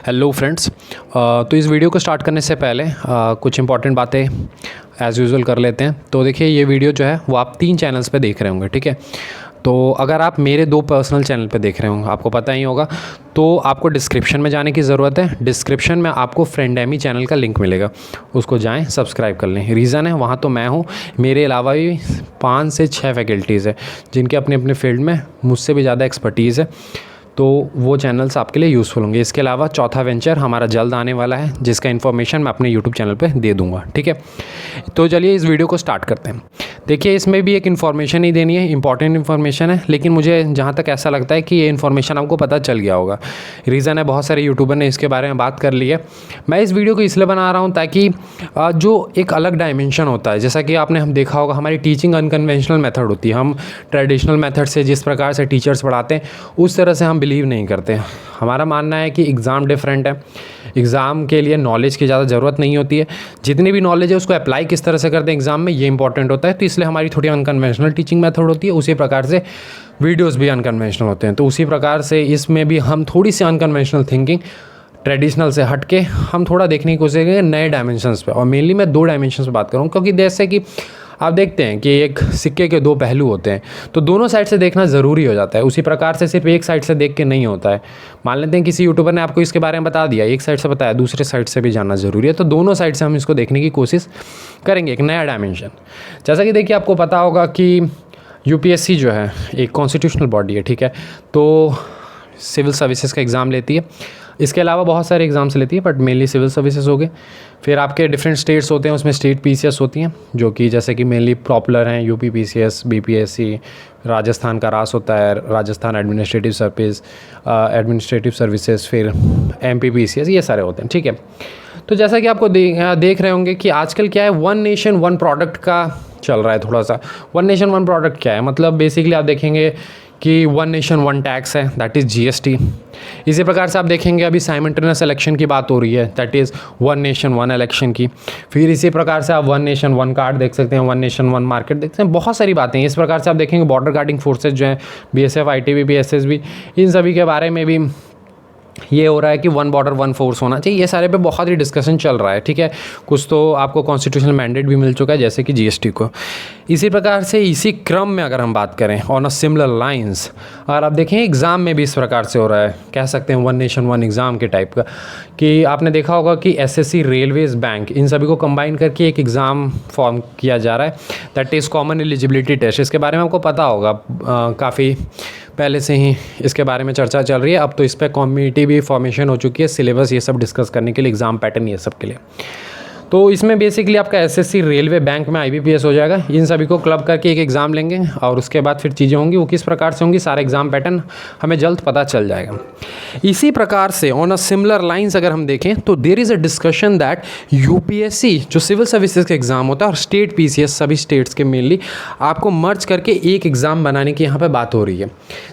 Hello friends. तो इस video को स्टार्ट करने से पहले कुछ इंपॉर्टेंट बातें एज़ यूजुअल कर लेते हैं। तो देखिए, ये वीडियो जो है वो आप 3 चैनल्स पे देख रहे होंगे, ठीक है। तो अगर आप मेरे 2 पर्सनल चैनल पे देख रहे होंगे, आपको पता ही होगा, तो आपको डिस्क्रिप्शन में जाने की ज़रूरत है। डिस्क्रिप्शन में आपको फ्रेंडेमी चैनल का लिंक मिलेगा, उसको जाएं, सब्सक्राइब कर लें। रीज़न है, वहाँ तो मैं हूँ, मेरे अलावा भी 5 से 6 फैकल्टीज़ है जिनके अपने अपने फील्ड में मुझसे भी ज़्यादा एक्सपर्टीज़ है, तो वो चैनल्स आपके लिए यूज़फुल होंगे। इसके अलावा चौथा वेंचर हमारा जल्द आने वाला है, जिसका इन्फॉर्मेशन मैं अपने यूट्यूब चैनल पे दे दूंगा, ठीक है। तो चलिए इस वीडियो को स्टार्ट करते हैं। देखिए, इसमें भी एक इन्फॉर्मेशन ही देनी है, इंपॉर्टेंट इन्फॉर्मेशन है, लेकिन मुझे जहाँ तक ऐसा लगता है कि ये इन्फॉर्मेशन आपको पता चल गया होगा। रीज़न है, बहुत सारे यूट्यूबर ने इसके बारे में बात कर ली है। मैं इस वीडियो को इसलिए बना रहा हूँ ताकि जो एक अलग डायमेंशन होता है, जैसा कि आपने हम देखा होगा, हमारी टीचिंग अनकन्वेंशनल मेथड होती है। हम ट्रेडिशनल मेथड से जिस प्रकार से टीचर्स पढ़ाते हैं, उस तरह से हम बिलीव नहीं करते। हमारा मानना है कि एग्ज़ाम डिफरेंट है। एग्ज़ाम के लिए नॉलेज की ज़्यादा ज़रूरत नहीं होती है, जितनी भी नॉलेज है उसको अप्लाई किस तरह से करते हैं एग्ज़ाम में, ये इंपॉर्टेंट होता है। तो इसलिए हमारी थोड़ी अनकन्वेंशनल टीचिंग मेथड होती है। उसी प्रकार से वीडियोज़ भी अनकन्वेंशनल होते हैं, तो उसी प्रकार से इसमें भी हम थोड़ी सी अनकन्वेंशनल थिंकिंग, ट्रेडिशनल से हट के हम थोड़ा देखने की कोशिश करेंगे नए डायमेंशंस पे। और मेनली मैं 2 डायमेंशंस पे बात करूँ, क्योंकि जैसे कि आप देखते हैं कि एक सिक्के के 2 पहलू होते हैं, तो दोनों साइड से देखना ज़रूरी हो जाता है। उसी प्रकार से सिर्फ एक साइड से देख के नहीं होता है। मान लेते हैं किसी यूट्यूबर ने आपको इसके बारे में बता दिया, एक साइड से बताया, दूसरे साइड से भी जानना ज़रूरी है। तो दोनों साइड से हम इसको देखने की कोशिश करेंगे, एक नया डायमेंशन। जैसा कि देखिए, आपको पता होगा कि यूपीएससी जो है एक कॉन्स्टिट्यूशनल बॉडी है, ठीक है। तो सिविल सर्विसेज का एग्ज़ाम लेती है, इसके अलावा बहुत सारे एग्ज़ाम्स लेती है, बट मेनली सिविल सर्विसेज हो गए। फिर आपके डिफरेंट स्टेट्स होते हैं, उसमें स्टेट पीसीएस होती हैं, जो कि जैसे कि मेनली पॉपुलर हैं, यूपी पीसीएस, बीपीएससी। राजस्थान का रास होता है, राजस्थान एडमिनिस्ट्रेटिव सर्विसेज, फिर एमपी पीसीएस, ये सारे होते हैं, ठीक है। तो जैसा कि आपको देख रहे होंगे कि आजकल क्या है, वन नेशन वन प्रोडक्ट का चल रहा है थोड़ा सा। वन नेशन वन प्रोडक्ट क्या है, मतलब बेसिकली आप देखेंगे कि वन नेशन वन टैक्स है, दैट इज़ जीएसटी। इसी प्रकार से आप देखेंगे अभी साइमल्टेनियस इलेक्शन की बात हो रही है, that is one nation one election की। फिर इसी प्रकार से आप वन नेशन वन कार्ड देख सकते हैं, वन नेशन वन मार्केट देख सकते हैं, बहुत सारी बातें हैं। इस प्रकार से आप देखेंगे बॉर्डर गार्डिंग फोर्सेज जो हैं, बीएसएफ, आईटीबीपी, एसएसबी, इन सभी के बारे में भी ये हो रहा है कि वन बॉर्डर वन फोर्स होना चाहिए। ये सारे पे बहुत ही डिस्कशन चल रहा है, ठीक है। कुछ तो आपको कॉन्स्टिट्यूशनल मैंडेट भी मिल चुका है, जैसे कि जीएसटी को। इसी प्रकार से इसी क्रम में अगर हम बात करें ऑन अ सिमिलर लाइंस, और आप देखें एग्ज़ाम में भी इस प्रकार से हो रहा है, कह सकते हैं वन नेशन वन एग्ज़ाम के टाइप का। कि आपने देखा होगा कि एसएससी, रेलवेज, बैंक, इन सभी को कंबाइन करके एक एग्ज़ाम फॉर्म किया जा रहा है, that is common eligibility test. इसके बारे में आपको पता होगा, काफ़ी पहले से ही इसके बारे में चर्चा चल रही है। अब तो इस पर कमेटी भी फॉर्मेशन हो चुकी है, सिलेबस ये सब डिस्कस करने के लिए, एग्ज़ाम पैटर्न ये सब के लिए। तो इसमें बेसिकली आपका एसएससी, रेलवे, बैंक में आईबीपीएस हो जाएगा। इन सभी को क्लब करके एक एग्ज़ाम लेंगे, और उसके बाद फिर चीज़ें होंगी, वो किस प्रकार से होंगी, सारा एग्ज़ाम पैटर्न हमें जल्द पता चल जाएगा। इसी प्रकार से ऑन अ सिमिलर लाइंस अगर हम देखें, तो there is a discussion that UPSC जो सिविल सर्विसेज का एग्ज़ाम होता है, और स्टेट पीसीएस, सभी स्टेट्स के मेनली आपको मर्ज करके एक एग्ज़ाम बनाने की यहाँ पर बात हो रही है,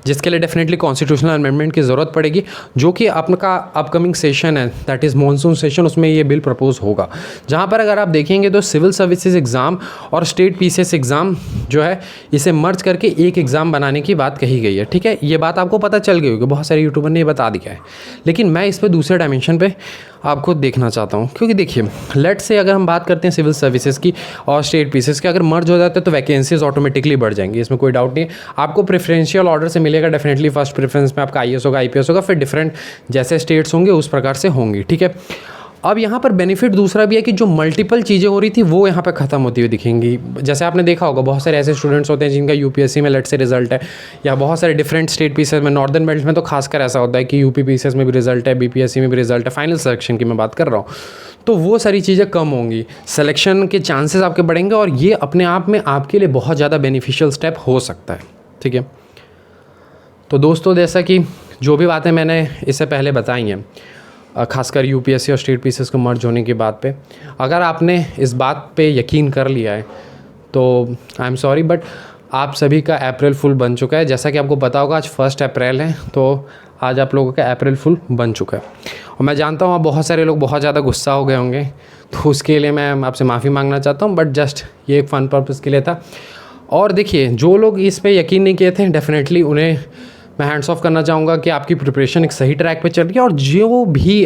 जिसके लिए डेफिनेटली कॉन्स्टिट्यूशनल अमेंडमेंट की ज़रूरत पड़ेगी, जो कि आपका अपकमिंग सेशन है, दैट इज़ मानसून सेशन, उसमें ये बिल प्रपोज होगा। जहाँ पर अगर आप देखेंगे तो सिविल सर्विसेज एग्ज़ाम और स्टेट पीसीएस एग्ज़ाम जो है, इसे मर्ज करके एक एग्ज़ाम बनाने की बात कही गई है, ठीक है। ये बात आपको पता चल गई होगी, बहुत सारे यूट्यूबर ने ये बता दिया है, लेकिन मैं इस पर दूसरे डायमेंशन पे आपको देखना चाहता हूँ। क्योंकि देखिए, लेट्स से अगर हम बात करते हैं सिविल सर्विसेज की और स्टेट पीसीएस की, अगर मर्ज हो जाता है तो वैकेंसीज ऑटोमेटिकली बढ़ जाएंगी, इसमें कोई डाउट नहीं है। आपको प्रेफरेंशियल ऑर्डर से मिलेगा, डेफिनेटली फर्स्ट प्रेफरेंस में आपका आईएएस होगा, आईपीएस होगा, फिर डिफरेंट जैसे स्टेट्स होंगे उस प्रकार से होंगी, ठीक है। अब यहाँ पर बेनिफिट दूसरा भी है कि जो मल्टीपल चीज़ें हो रही थी वो यहाँ पर ख़त्म होती हुई दिखेंगी। जैसे आपने देखा होगा, बहुत सारे ऐसे स्टूडेंट्स होते हैं जिनका यूपीएससी में लेट से रिजल्ट है, या बहुत सारे डिफरेंट स्टेट पीसीएस में, नॉर्दर्न बेल्ट में तो खासकर ऐसा होता है कि यूपी पीसीएस में भी रिजल्ट है, बीपीएससी में भी रिजल्ट है, फाइनल सिलेक्शन की मैं बात कर रहा हूँ। तो वो सारी चीज़ें कम होंगी, सिलेक्शन के चांसेस आपके बढ़ेंगे, और ये अपने आप में आपके लिए बहुत ज़्यादा बेनिफिशियल स्टेप हो सकता है, ठीक है। तो दोस्तों, जैसा कि जो भी बातें मैंने इससे पहले बताई हैं, खासकर यूपीएससी और स्टेट पीसीएस को मर्ज होने की बात पे, अगर आपने इस बात पे यकीन कर लिया है तो आई एम सॉरी, बट आप सभी का अप्रैल फुल बन चुका है। जैसा कि आपको पता होगा आज 1 अप्रैल है, तो आज आप लोगों का अप्रैल फुल बन चुका है। और मैं जानता हूँ आप बहुत सारे लोग बहुत ज़्यादा गुस्सा हो गए होंगे, तो उसके लिए मैं आपसे माफ़ी मांगना चाहता हूँ, बट जस्ट ये एक फ़न पर्पज़ के लिए था। और देखिए, जो लोग इस पे यकीन नहीं किए थे, डेफिनेटली उन्हें मैं हैंड्स ऑफ करना चाहूँगा कि आपकी प्रिपरेशन एक सही ट्रैक पे चल रही है, और जो भी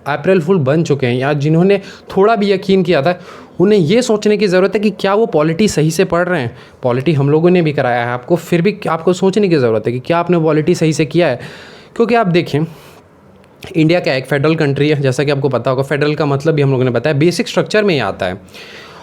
अप्रैल फुल बन चुके हैं या जिन्होंने थोड़ा भी यकीन किया था, उन्हें ये सोचने की ज़रूरत है कि क्या वो पॉलिटी सही से पढ़ रहे हैं। पॉलिटी हम लोगों ने भी कराया है आपको, फिर भी आपको सोचने की ज़रूरत है कि क्या आपने पॉलिटी सही से किया है। क्योंकि आप देखें, इंडिया क्या एक फेडरल कंट्री है, जैसा कि आपको पता होगा। फेडरल का मतलब भी हम लोगों ने बताया, बेसिक स्ट्रक्चर में ही आता है।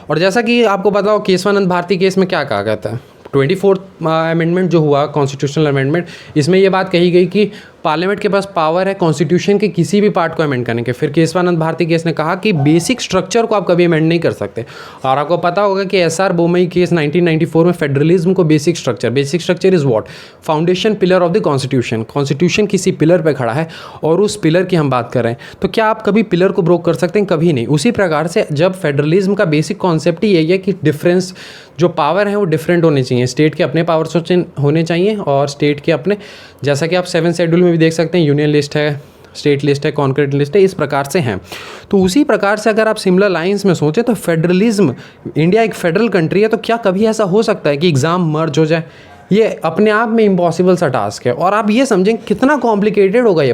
और जैसा कि आपको पता हो, केशवानंद भारती केस में क्या कहा गया था, 24th अमेंडमेंट जो हुआ, कॉन्स्टिट्यूशनल अमेंडमेंट, इसमें ये बात कही गई कि पार्लियामेंट के पास पावर है कॉन्स्टिट्यूशन के किसी भी पार्ट को अमेंड करने के। फिर केशवानंद भारती केस ने कहा कि बेसिक स्ट्रक्चर को आप कभी अमेंड नहीं कर सकते। और आपको पता होगा कि एसआर बोमई केस 1994 में फेडरलिज्म को basic structure is what, foundation pillar of the constitution. Constitution किसी पिलर पर खड़ा है और उस पिलर की हम बात कर रहे हैं, तो क्या आप कभी पिलर को ब्रोक कर सकते हैं? कभी नहीं। उसी प्रकार से जब फेडरलिज्म का बेसिक कॉन्सेप्ट ही यही है कि डिफरेंस जो पावर है वो डिफरेंट होने चाहिए। स्टेट के अपने पावर्स होने चाहिए और स्टेट के अपने, जैसा कि आप 7th शेड्यूल में भी देख सकते हैं, यूनियन लिस्ट है, स्टेट लिस्ट है, कॉन्क्रीट लिस्ट है, इस प्रकार से हैं। तो उसी प्रकार से अगर आप सिमिलर लाइंस में सोचें तो फेडरलिज्म, इंडिया एक फेडरल कंट्री है, तो क्या कभी ऐसा हो सकता है कि एग्ज़ाम मर्ज हो जाए? ये अपने आप में इम्पॉसिबल सा टास्क है। और आप ये समझें कितना कॉम्प्लिकेटेड होगा ये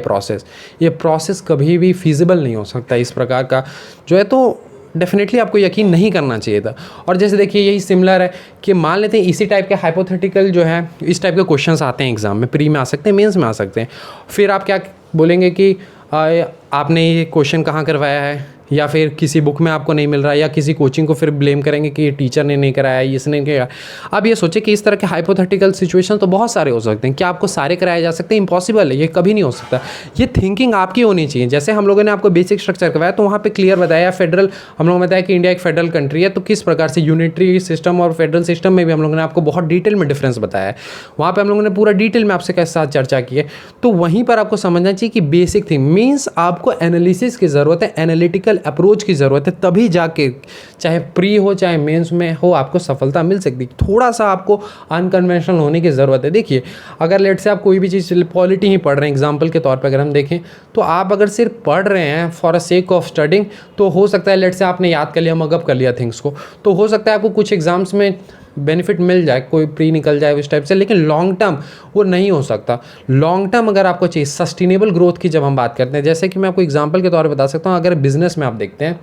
प्रोसेस कभी भी फिजिबल नहीं हो सकता इस प्रकार का जो है। तो डेफिनेटली आपको यकीन नहीं करना चाहिए था। और जैसे देखिए, यही सिमिलर है कि मान लेते हैं इसी टाइप के हाइपोथेटिकल जो है, इस टाइप के क्वेश्चंस आते हैं एग्जाम में, प्री में आ सकते हैं, मेंस में आ सकते हैं। फिर आप क्या बोलेंगे कि आपने ये क्वेश्चन कहाँ करवाया है, या फिर किसी बुक में आपको नहीं मिल रहा है, या किसी कोचिंग को फिर ब्लेम करेंगे कि टीचर ने नहीं कराया, इसने नहीं कराया। आप ये सोचें कि इस तरह के हाइपोथेटिकल सिचुएशन तो बहुत सारे हो सकते हैं। क्या आपको सारे कराए जा सकते हैं? इम्पॉसिबल है, ये कभी नहीं हो सकता। ये थिंकिंग आपकी होनी चाहिए। जैसे हम लोगों ने आपको बेसिक स्ट्रक्चर करवाया तो वहाँ पे क्लियर बताया, फेडरल, हम लोगों ने बताया कि इंडिया एक फेडरल कंट्री है, तो किस प्रकार से यूनिटरी सिस्टम और फेडरल सिस्टम में भी हम लोगों ने आपको बहुत डिटेल में डिफरेंस बताया है। वहाँ पर हम लोगों ने पूरा डिटेल में आपसे साथ चर्चा की है। तो वहीं पर आपको समझना चाहिए कि बेसिक थिंग मीन्स आपको एनालिसिस की ज़रूरत है, एनालिटिकल अप्रोच की ज़रूरत है, तभी जाके चाहे प्री हो चाहे मेंस में हो आपको सफलता मिल सकती है। थोड़ा सा आपको अनकन्वेंशनल होने की ज़रूरत है। देखिए, अगर लेट से आप कोई भी चीज़ पॉलिटी ही पढ़ रहे हैं, एग्जांपल के तौर पर अगर हम देखें, तो आप अगर सिर्फ पढ़ रहे हैं for a sake of studying, तो हो सकता है लेट से आपने याद कर लिया, मगअप कर लिया थिंग्स को, तो हो सकता है आपको कुछ एग्जाम्स में बेनिफिट मिल जाए, कोई प्री निकल जाए इस टाइप से, लेकिन लॉन्ग टर्म वो नहीं हो सकता। लॉन्ग टर्म अगर आपको चाहिए, सस्टेनेबल ग्रोथ की जब हम बात करते हैं, जैसे कि मैं आपको एग्जांपल के तौर पे बता सकता हूँ, अगर बिजनेस में आप देखते हैं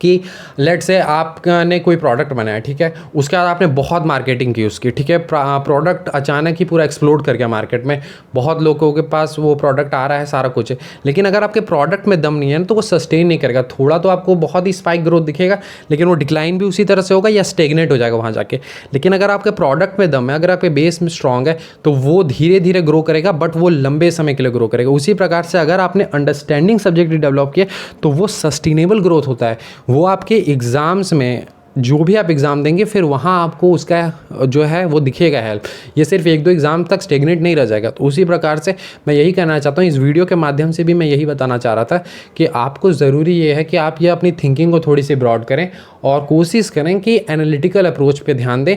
कि लेट से आपने कोई प्रोडक्ट बनाया, ठीक है, उसके बाद आपने बहुत मार्केटिंग की उसकी, ठीक है, प्रोडक्ट अचानक ही पूरा एक्सप्लोड कर गया मार्केट में, बहुत लोगों के पास वो प्रोडक्ट आ रहा है, सारा कुछ है, लेकिन अगर आपके प्रोडक्ट में दम नहीं है ना, तो वो सस्टेन नहीं करेगा। थोड़ा तो आपको बहुत ही स्पाइक ग्रोथ दिखेगा, लेकिन वो डिक्लाइन भी उसी तरह से होगा या स्टेगनेट हो जाएगा वहाँ जाके। लेकिन अगर आपके प्रोडक्ट में दम है, अगर आपके बेस में स्ट्रॉन्ग है, तो वो धीरे धीरे ग्रो करेगा, बट वो लंबे समय के लिए ग्रो करेगा। उसी प्रकार से अगर आपने अंडरस्टैंडिंग सब्जेक्ट डेवलप किया, तो वो सस्टेनेबल ग्रोथ होता है। वो आपके एग्ज़ाम्स में जो भी आप एग्ज़ाम देंगे, फिर वहाँ आपको उसका जो है वो दिखेगा हेल्प। ये सिर्फ 1-2 एग्ज़ाम तक स्टेगनेट नहीं रह जाएगा। तो उसी प्रकार से मैं यही कहना चाहता हूँ, इस वीडियो के माध्यम से भी मैं यही बताना चाह रहा था कि आपको ज़रूरी ये है कि आप ये अपनी थिंकिंग को थोड़ी सी ब्रॉड करें और कोशिश करें कि एनालिटिकल अप्रोच पे ध्यान दें,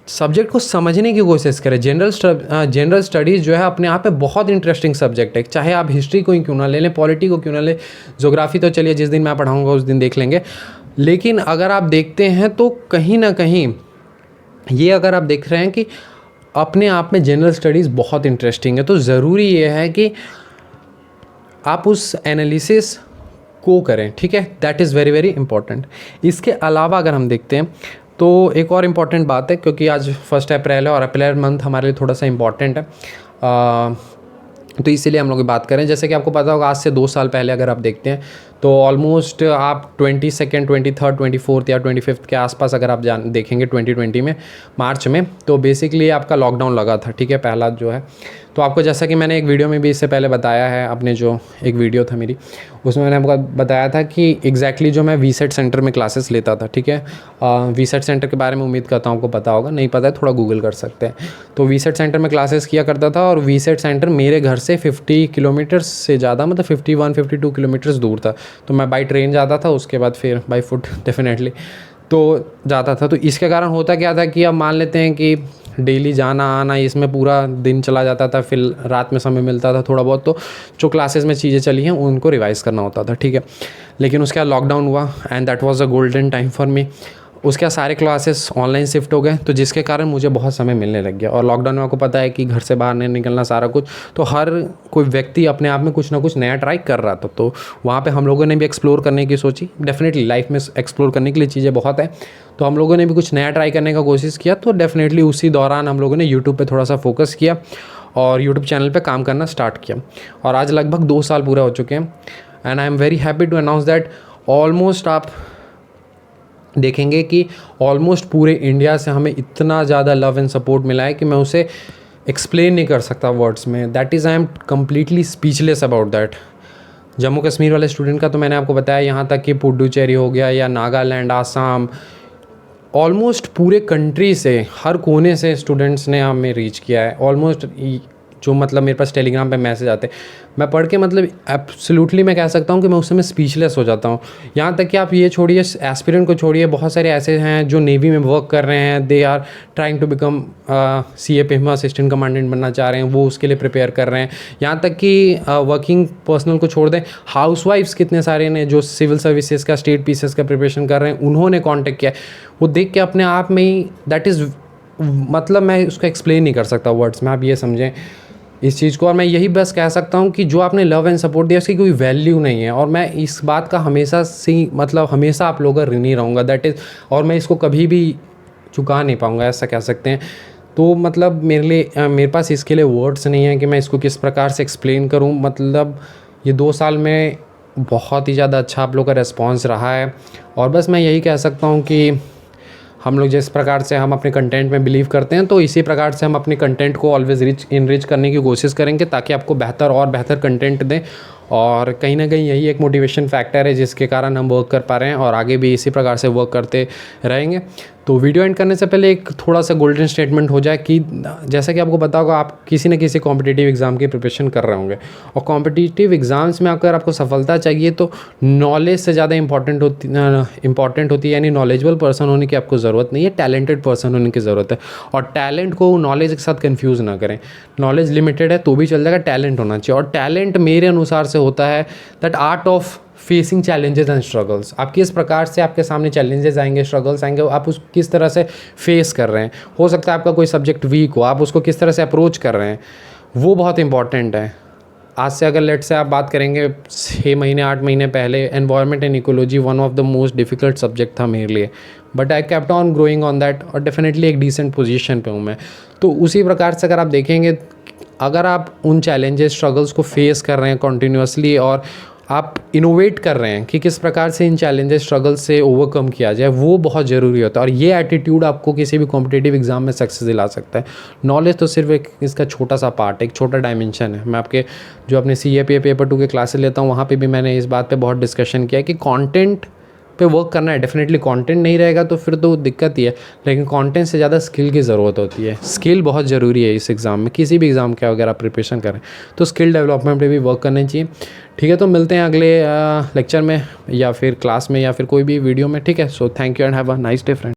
सब्जेक्ट को समझने की कोशिश करें। जनरल स्टडीज़ जो है अपने आप में बहुत इंटरेस्टिंग सब्जेक्ट है, चाहे आप हिस्ट्री को ही क्यों ना ले लें, पॉलिटी को क्यों ना ले, ज्योग्राफी तो चलिए जिस दिन मैं पढ़ाऊँगा उस दिन देख लेंगे। लेकिन अगर आप देखते हैं तो कहीं ना कहीं ये अगर आप देख रहे हैं कि अपने आप में जनरल स्टडीज़ बहुत इंटरेस्टिंग है, तो ज़रूरी ये है कि आप उस एनालिसिस को करें, ठीक है, that is very very important. इसके अलावा अगर हम देखते हैं तो एक और इम्पॉर्टेंट बात है, क्योंकि आज 1 अप्रैल है और अप्रैल मंथ हमारे लिए थोड़ा सा इम्पॉर्टेंट है, तो इसीलिए हम लोग बात करें। जैसे कि आपको पता होगा, आज से 2 साल पहले अगर आप देखते हैं तो ऑलमोस्ट आप 22nd, 23rd, 24th या 25th के आसपास अगर आप देखेंगे 2020 में मार्च में, तो बेसिकली आपका लॉकडाउन लगा था, ठीक है, पहला जो है। तो आपको जैसा कि मैंने एक वीडियो में भी इससे पहले बताया है, अपने जो एक वीडियो था मेरी, उसमें मैंने आपको बताया था कि एग्जैक्टली जो मैं वीसेट सेंटर में क्लासेस लेता था, ठीक है। वीसेट सेंटर के बारे में उम्मीद करता हूँ आपको पता होगा, नहीं पता है थोड़ा गूगल कर सकते हैं। तो वीसेट सेंटर में क्लासेस किया करता था, और वीसेट सेंटर मेरे घर से 50 किलोमीटर से ज़्यादा, मतलब 51-52 किलोमीटर्स दूर था। तो मैं बाई ट्रेन जाता था, उसके बाद फिर बाई फुट डेफिनेटली तो जाता था। तो इसके कारण होता क्या था कि अब मान लेते हैं कि डेली जाना आना, इसमें पूरा दिन चला जाता था, फिर रात में समय मिलता था थोड़ा बहुत, तो जो क्लासेस में चीज़ें चली हैं उनको रिवाइज़ करना होता था, ठीक है। लेकिन उसके बाद लॉकडाउन हुआ and that was a golden time for me. उसके सारे क्लासेस ऑनलाइन शिफ्ट हो गए, तो जिसके कारण मुझे बहुत समय मिलने लग गया। और लॉकडाउन में आपको पता है कि घर से बाहर नहीं निकलना सारा कुछ, तो हर कोई व्यक्ति अपने आप में कुछ ना कुछ नया ट्राई कर रहा था। तो वहाँ पे हम लोगों ने भी एक्सप्लोर करने की सोची। डेफिनेटली लाइफ में एक्सप्लोर करने के लिए चीज़ें बहुत है, तो हम लोगों ने भी कुछ नया ट्राई करने का कोशिश किया। तो डेफिनेटली उसी दौरान हम लोगों ने यूट्यूब पर थोड़ा सा फोकस किया और यूट्यूब चैनल पर काम करना स्टार्ट किया। और आज लगभग 2 साल पूरे हो चुके हैं and I am very happy to announce that almost आप देखेंगे कि ऑलमोस्ट पूरे इंडिया से हमें इतना ज़्यादा लव एंड सपोर्ट मिला है कि मैं उसे एक्सप्लेन नहीं कर सकता वर्ड्स में। That is I am completely speechless about that. Jammu Kashmir वाले स्टूडेंट का तो मैंने आपको बताया, यहाँ तक कि पुडुचेरी हो गया या नागालैंड, आसाम, ऑलमोस्ट पूरे कंट्री से हर कोने से स्टूडेंट्स ने हमें रीच किया है। ऑलमोस्ट जो मतलब मेरे पास टेलीग्राम पे मैसेज आते हैं, मैं पढ़ के मतलब एब्सोल्युटली मैं कह सकता हूँ कि मैं उस समय स्पीचलेस हो जाता हूँ। यहाँ तक कि आप ये छोड़िए, एस्पिरेंट को छोड़िए, बहुत सारे ऐसे हैं जो नेवी में वर्क कर रहे हैं, they are trying to become CAPM assistant commandant बनना चाह रहे हैं, वो उसके लिए प्रिपेयर कर रहे हैं। यहाँ तक कि वर्किंग पर्सनल को छोड़ दें, हाउसवाइफ्स कितने सारे ने जो सिविल सर्विसेज का, स्टेट पीसीएस का प्रिपरेशन कर रहे हैं, उन्होंने कॉन्टेक्ट किया। वो देख के अपने आप में ही दैट इज़ मतलब मैं उसको एक्सप्लेन नहीं कर सकता वर्ड्स में, आप ये समझें इस चीज़ को। और मैं यही बस कह सकता हूँ कि जो आपने लव एंड सपोर्ट दिया उसकी कोई वैल्यू नहीं है, और मैं इस बात का हमेशा से मतलब हमेशा आप लोगों का ऋणी रहूँगा, दैट इज़। और मैं इसको कभी भी चुका नहीं पाऊँगा, ऐसा कह सकते हैं। तो मतलब मेरे पास इसके लिए वर्ड्स नहीं है कि मैं इसको किस प्रकार से एक्सप्लेन करूँ। मतलब ये 2 साल में बहुत ही ज़्यादा अच्छा आप लोग का रिस्पॉन्स रहा है, और बस मैं यही कह सकता हूँ कि हम लोग जिस प्रकार से हम अपने कंटेंट में बिलीव करते हैं, तो इसी प्रकार से हम अपने कंटेंट को ऑलवेज इनरिच करने की कोशिश करेंगे, ताकि आपको बेहतर और बेहतर कंटेंट दें। और कहीं ना कहीं यही एक मोटिवेशन फैक्टर है जिसके कारण हम वर्क कर पा रहे हैं, और आगे भी इसी प्रकार से वर्क करते रहेंगे। तो वीडियो एंड करने से पहले एक थोड़ा सा गोल्डन स्टेटमेंट हो जाए कि जैसा कि आपको पता होगा, आप किसी न किसी कॉम्पिटिटिव एग्ज़ाम की प्रिपरेशन कर रहे होंगे, और कॉम्पिटिटिव एग्ज़ाम्स में अगर आपको सफलता चाहिए तो नॉलेज से ज़्यादा इंपॉर्टेंट होती है, यानी नॉलेजेबल पर्सन होने की आपको ज़रूरत नहीं है, टैलेंटेड पर्सन होने की ज़रूरत है। और टैलेंट को नॉलेज के साथ कन्फ्यूज़ ना करें। नॉलेज लिमिटेड है तो भी चल जाएगा, टैलेंट होना चाहिए। और टैलेंट मेरे अनुसार से होता है that art of facing challenges and struggles. आप किस प्रकार से आपके सामने चैलेंजेस आएंगे, स्ट्रगल्स आएंगे, आप उस किस तरह से फेस कर रहे हैं। हो सकता है आपका कोई सब्जेक्ट वीक हो, आप उसको किस तरह से अप्रोच कर रहे हैं, वो बहुत इंपॉर्टेंट है। आज से अगर लेट से आप बात करेंगे 6 महीने 8 महीने पहले, environment and ecology one of the most difficult subject था मेरे लिए, but I kept on growing on that, और डेफिनेटली एक डिसेंट पोजीशन पे हूँ मैं। तो उसी प्रकार से अगर आप देखेंगे, अगर आप उन चैलेंजेस स्ट्रगल्स को फेस कर रहे हैं कॉन्टीन्यूसली, और आप इनोवेट कर रहे हैं कि किस प्रकार से इन चैलेंजेस स्ट्रगल से ओवरकम किया जाए, वो बहुत ज़रूरी होता है। और ये एटीट्यूड आपको किसी भी कॉम्पिटिटिव एग्जाम में सक्सेस दिला सकता है। नॉलेज तो सिर्फ एक इसका छोटा सा पार्ट है, एक छोटा डायमेंशन है। मैं आपके जो अपने CAPA पेपर 2 के क्लासेस लेता हूँ, वहाँ पे भी मैंने इस बात पे बहुत डिस्कशन किया कि कंटेंट पे वर्क करना है। डेफिनेटली कंटेंट नहीं रहेगा तो फिर तो दिक्कत ही है, लेकिन कंटेंट से ज़्यादा स्किल की ज़रूरत होती है। स्किल बहुत ज़रूरी है इस एग्ज़ाम में, किसी भी एग्ज़ाम का अगर आप प्रिपरेशन करें तो स्किल डेवलपमेंट पे भी वर्क करना चाहिए। ठीक है, तो मिलते हैं अगले लेक्चर में या फिर क्लास में या फिर कोई भी वीडियो में। ठीक है, so thank you and have a nice day friend.